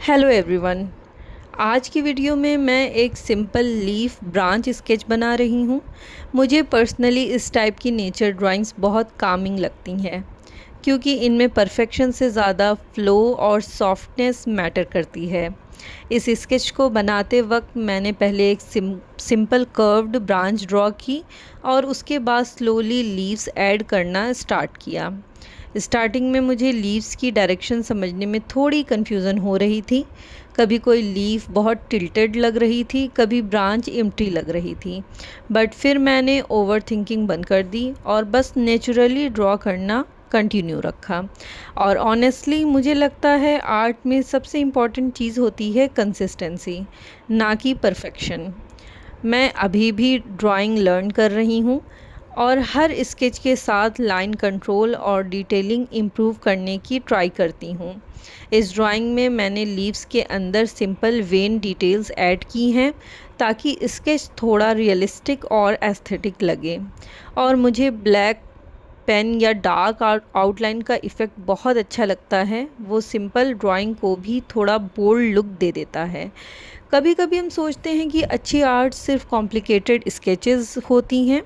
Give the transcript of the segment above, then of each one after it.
Hello everyone. आज की video में मैं एक सिंपल लीफ ब्रांच स्केच बना रही हूँ। मुझे पर्सनली इस टाइप की नेचर ड्राइंग्स बहुत कामिंग लगती हैं क्योंकि इनमें परफेक्शन से ज़्यादा फ्लो और सॉफ्टनेस मैटर करती है। इस स्केच को बनाते वक्त मैंने पहले एक सिंपल कर्व्ड ब्रांच ड्रॉ की और उसके बाद स्लोली लीव्स ऐड करना स्टार्ट किया। स्टार्टिंग में मुझे लीव्स की डायरेक्शन समझने में थोड़ी कन्फ्यूज़न हो रही थी। कभी कोई लीफ बहुत टिल्टेड लग रही थी, कभी ब्रांच एम्प्टी लग रही थी। बट फिर मैंने ओवर थिंकिंग बंद कर दी और बस नेचुरली ड्रॉ करना कंटिन्यू रखा। और ऑनेस्टली मुझे लगता है आर्ट में सबसे इम्पॉर्टेंट चीज़ होती है कंसिस्टेंसी, ना कि परफेक्शन। मैं अभी भी ड्राइंग लर्न कर रही हूँ और हर स्केच के साथ लाइन कंट्रोल और डिटेलिंग इम्प्रूव करने की ट्राई करती हूँ। इस ड्राइंग में मैंने लीव्स के अंदर सिंपल वेन डिटेल्स ऐड की हैं ताकि स्केच थोड़ा रियलिस्टिक और एस्थेटिक लगे। और मुझे ब्लैक पेन या डार्क आउटलाइन का इफ़ेक्ट बहुत अच्छा लगता है। वो सिंपल ड्राइंग को भी थोड़ा बोल्ड लुक दे देता है। कभी कभी हम सोचते हैं कि अच्छी आर्ट सिर्फ कॉम्प्लिकेटेड स्केचेस होती हैं,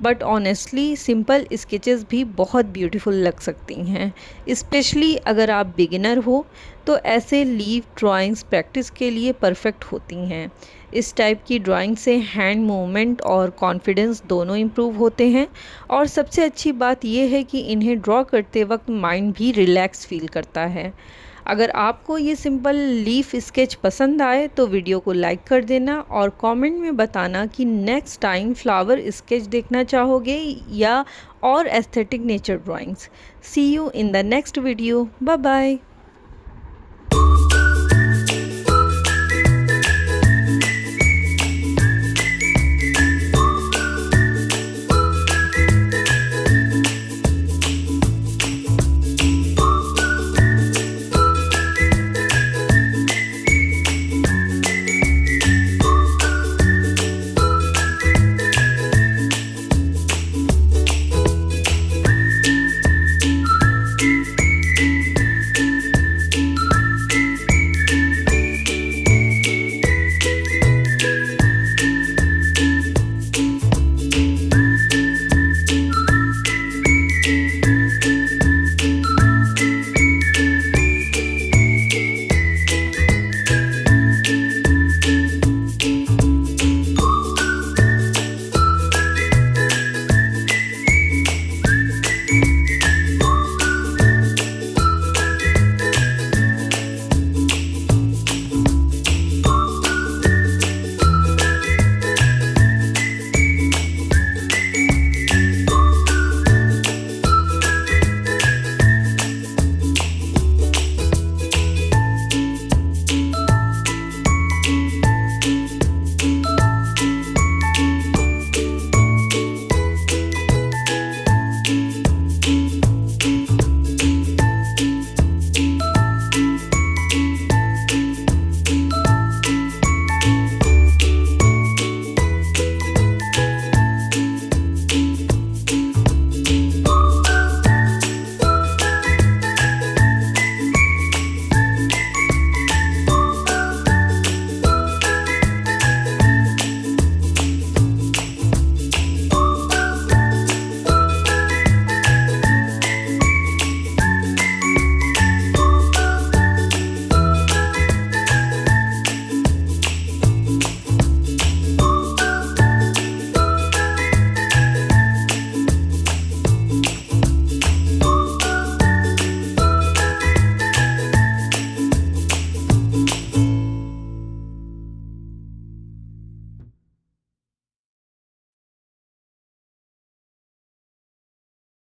बट ऑनेस्टली सिंपल स्केचेस भी बहुत ब्यूटीफुल लग सकती हैं। स्पेशली अगर आप बिगिनर हो तो ऐसे लीव ड्राइंग्स प्रैक्टिस के लिए परफेक्ट होती हैं। इस टाइप की ड्राइंग से हैंड मूवमेंट और कॉन्फिडेंस दोनों इम्प्रूव होते हैं। और सबसे अच्छी बात यह है कि इन्हें ड्रॉ करते वक्त माइंड भी रिलैक्स फील करता है। अगर आपको ये सिंपल लीफ स्केच पसंद आए तो वीडियो को लाइक कर देना और कमेंट में बताना कि नेक्स्ट टाइम फ्लावर स्केच देखना चाहोगे या और aesthetic nature drawings. See you in the next video. Bye bye.